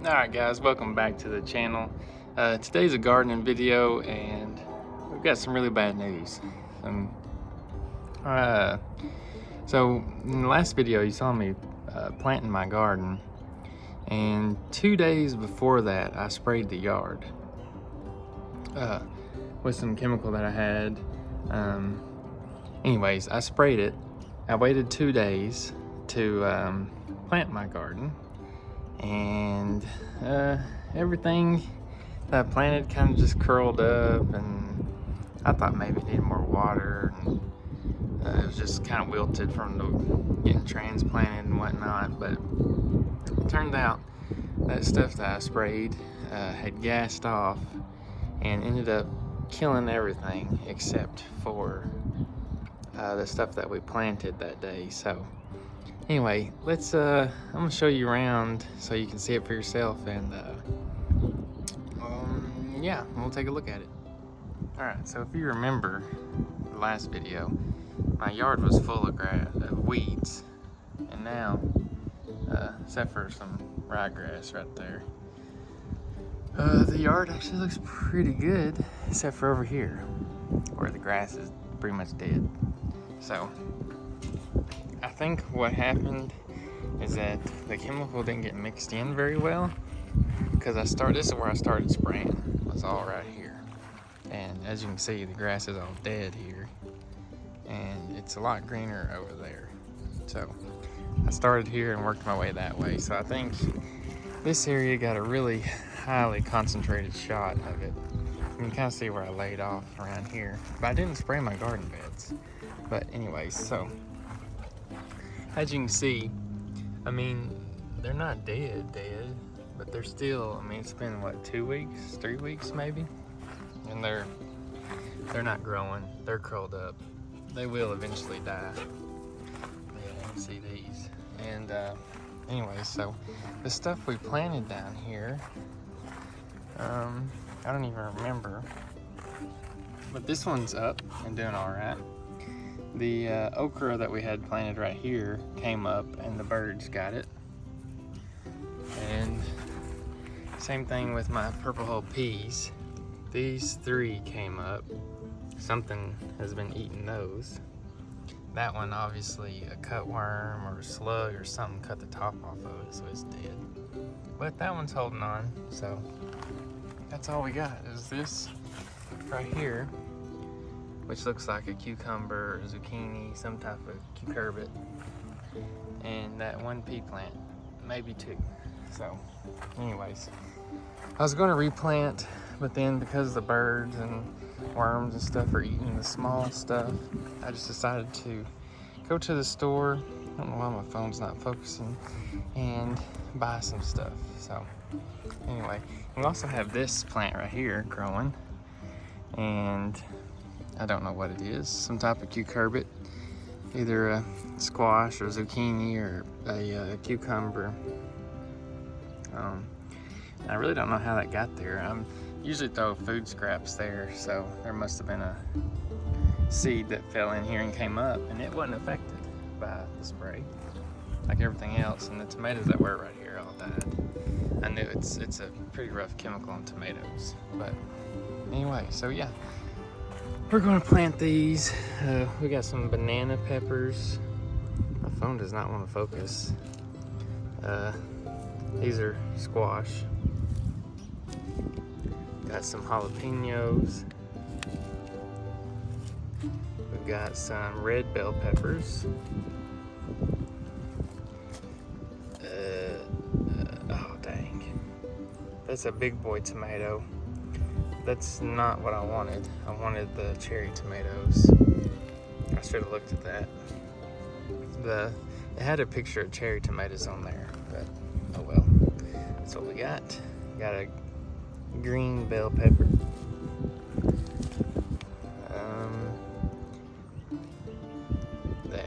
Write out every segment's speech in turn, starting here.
Alright guys, welcome back to the channel. Today's a gardening video and we've got some really bad news. So in the last video you saw me planting my garden, and 2 days before that I sprayed the yard with some chemical that I had. Anyways, I sprayed it. I waited 2 days to plant my garden, and everything that I planted kind of just curled up, and I thought maybe it needed more water, and it was just kind of wilted from getting transplanted and whatnot. But it turned out that stuff that I sprayed had gassed off and ended up killing everything except for the stuff that we planted that day. So anyway, let's I'm gonna show you around so you can see it for yourself, and yeah, we'll take a look at it. All right, so if you remember the last video, my yard was full of weeds, and now except for some ryegrass right there, the yard actually looks pretty good, except for over here where the grass is pretty much dead. So I think what happened is that the chemical didn't get mixed in very well, because this is where I started spraying. It's all right here, and as you can see, the grass is all dead here, and it's a lot greener over there. So I started here and worked my way that way. So I think this area got a really highly concentrated shot of it. You can kind of see where I laid off around here, but I didn't spray my garden beds. But anyways, so as you can see, I mean, they're not dead, but they're still, I mean, it's been what, 2 weeks, 3 weeks maybe? And they're not growing, they're curled up. They will eventually die. Yeah, you can see these. And anyways, so the stuff we planted down here, I don't even remember, but this one's up and doing all right. The okra that we had planted right here came up and the birds got it. And same thing with my purple hull peas. These 3 came up. Something has been eating those. That one, obviously a cutworm or a slug or something cut the top off of it, so it's dead. But that one's holding on, so that's all we got is this right here, which looks like a cucumber, or zucchini, some type of cucurbit, and that 1 pea plant, maybe 2. So anyways, I was going to replant, but then because the birds and worms and stuff are eating the small stuff, I just decided to go to the store, I don't know why my phone's not focusing, and buy some stuff. So anyway, we also have this plant right here growing, and I don't know what it is, some type of cucurbit, either a squash or zucchini or a cucumber. I really don't know how that got there. I usually throw food scraps there, so there must have been a seed that fell in here and came up, and it wasn't affected by the spray like everything else. And the tomatoes that were right here all died. I knew it's a pretty rough chemical on tomatoes, but anyway, so yeah, we're going to plant these. We got some banana peppers. My phone does not want to focus. These are squash. Got some jalapenos. We've got some red bell peppers. Oh dang. That's a big boy tomato. That's not what I wanted. I wanted the cherry tomatoes. I should have looked at that. It had a picture of cherry tomatoes on there, but oh well. That's what we got. Got a green bell pepper. The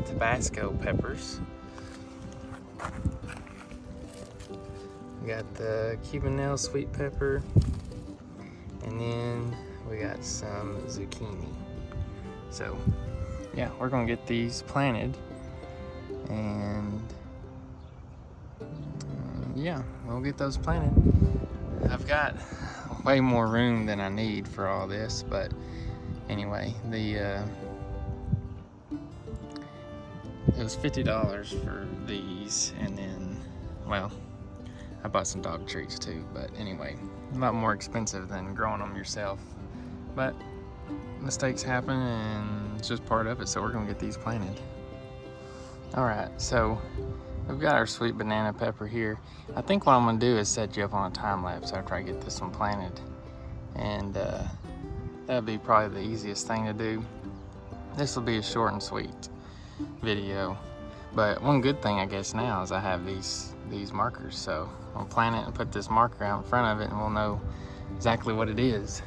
Tabasco peppers. We got the Cubanelle sweet pepper. And then we got some zucchini. So yeah, we're gonna get these planted, and yeah, we'll get those planted. I've got way more room than I need for all this, but anyway, it was $50 for these, and then, well, I bought some dog treats too, but anyway, a lot more expensive than growing them yourself. But mistakes happen, and it's just part of it, so we're gonna get these planted. Alright, so we've got our sweet banana pepper here. I think what I'm gonna do is set you up on a time lapse after I get this one planted, and that'll be probably the easiest thing to do. This will be a short and sweet video, but one good thing I guess now is I have these markers, so I'll plant it and put this marker out in front of it, and we'll know exactly what it is.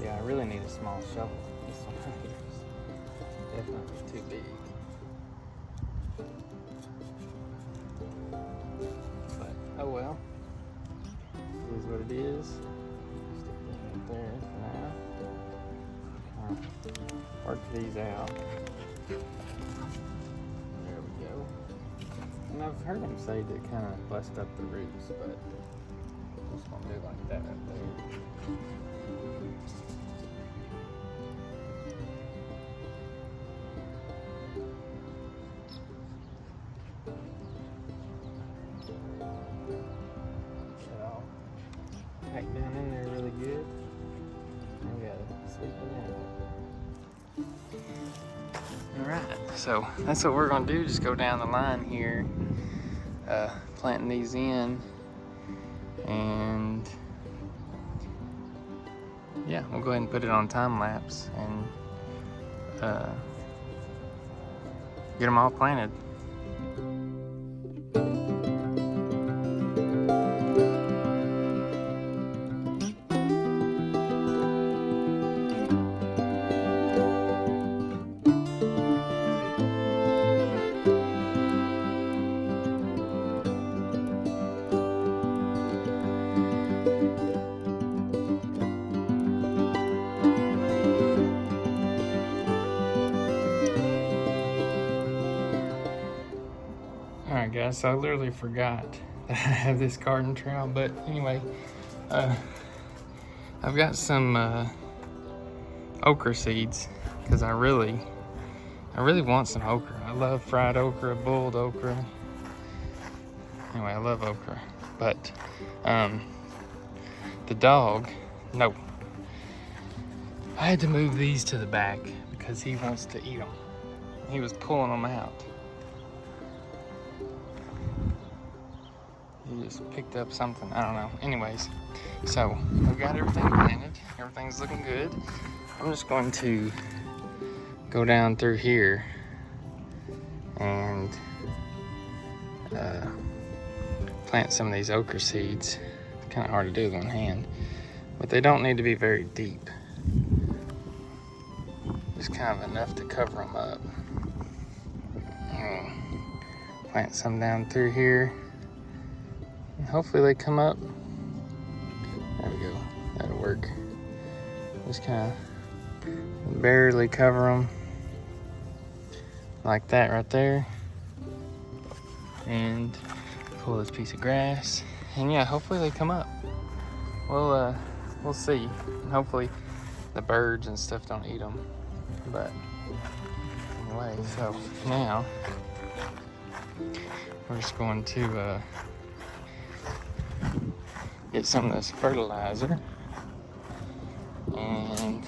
Yeah, I really need a small shovel. This one right here is definitely too big. But oh well, it is what it is. Stick that up there for now. Work these out. There we go. And I've heard them say to kind of bust up the roots, but I'm just gonna do like that right there. Pack down in there really good. And we got a sweet banana. Alright, so that's what we're gonna do, just go down the line here, planting these in, and yeah, we'll go ahead and put it on time lapse and get them all planted. Alright guys, so I literally forgot that I have this garden trowel, but anyway, I've got some okra seeds, because I really want some okra. I love fried okra, boiled okra. Anyway, I love okra, but the dog, no. I had to move these to the back because he wants to eat them. He was pulling them out. He just picked up something, I don't know. Anyways, so we've got everything planted. Everything's looking good. I'm just going to go down through here and plant some of these okra seeds. It's kind of hard to do with one hand, but they don't need to be very deep. Just kind of enough to cover them up. Plant some down through here. Hopefully they come up. There we go, that'll work. Just kind of barely cover them like that right there. And pull this piece of grass. And yeah, hopefully they come up. We'll see. And hopefully the birds and stuff don't eat them. But anyway, so now we're just going to get some of this fertilizer, and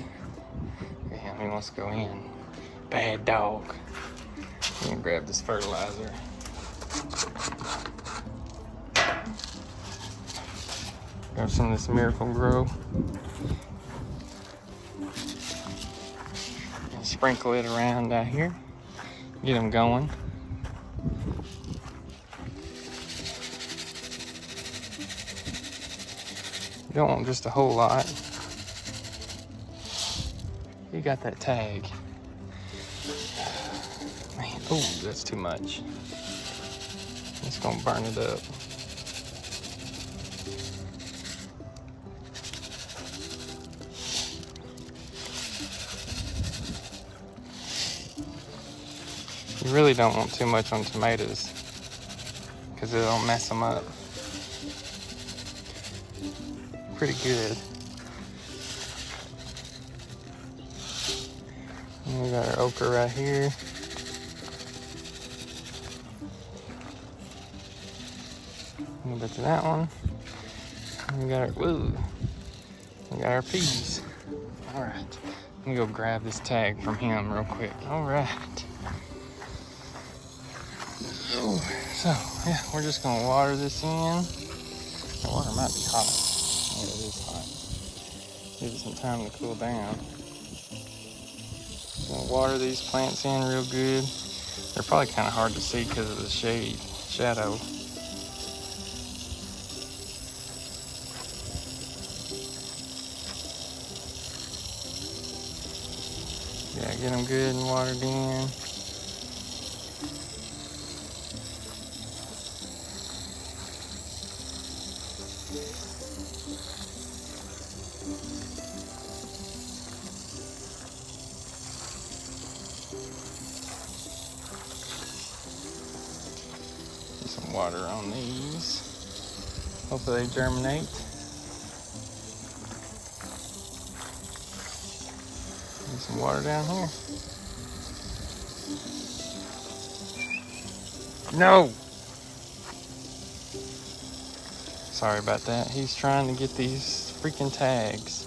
yeah, he wants to go in. Bad dog. I'm gonna grab this fertilizer. Grab some of this Miracle Grow and sprinkle it around out here. Get them going. You don't want just a whole lot. You got that tag. Man, oh, that's too much. It's gonna burn it up. You really don't want too much on tomatoes because it'll mess them up. Pretty good. And we got our okra right here. A little bit to that one. And we got our peas. All right, let me go grab this tag from him real quick. All right. Oh, so yeah, we're just gonna water this in. The water might be hot. Yeah, it is hot. Give it some time to cool down. Gonna water these plants in real good. They're probably kind of hard to see because of the shadow. Yeah, get them good and watered in. Get some water on these. Hopefully they germinate. Get some water down here. No! Sorry about that. He's trying to get these freaking tags.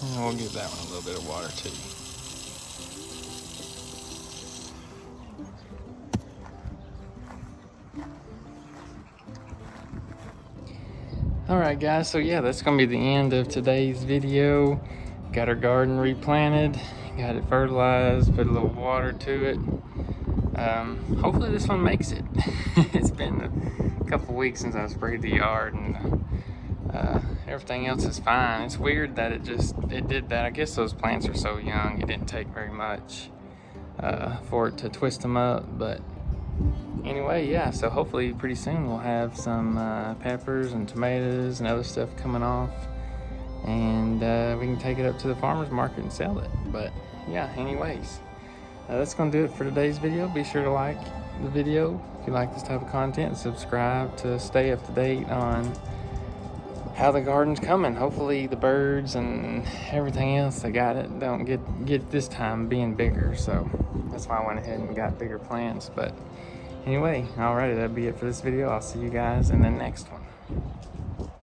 And we'll give that one a little bit of water too. Alright guys, so yeah, that's going to be the end of today's video. Got our garden replanted, got it fertilized, put a little water to it. Hopefully this one makes it. It's been a couple weeks since I sprayed the yard, and everything else is fine. It's weird that it did that. I guess those plants are so young, it didn't take very much for it to twist them up, but anyway, yeah, so hopefully pretty soon we'll have some peppers and tomatoes and other stuff coming off, and we can take it up to the farmer's market and sell it. But yeah, anyways, that's gonna do it for today's video. Be sure to like the video if you like this type of content, subscribe to stay up to date on how the garden's coming. Hopefully the birds and everything else that got it don't get this time being bigger, so that's why I went ahead and got bigger plants. But anyway, alrighty, that'll be it for this video. I'll see you guys in the next one.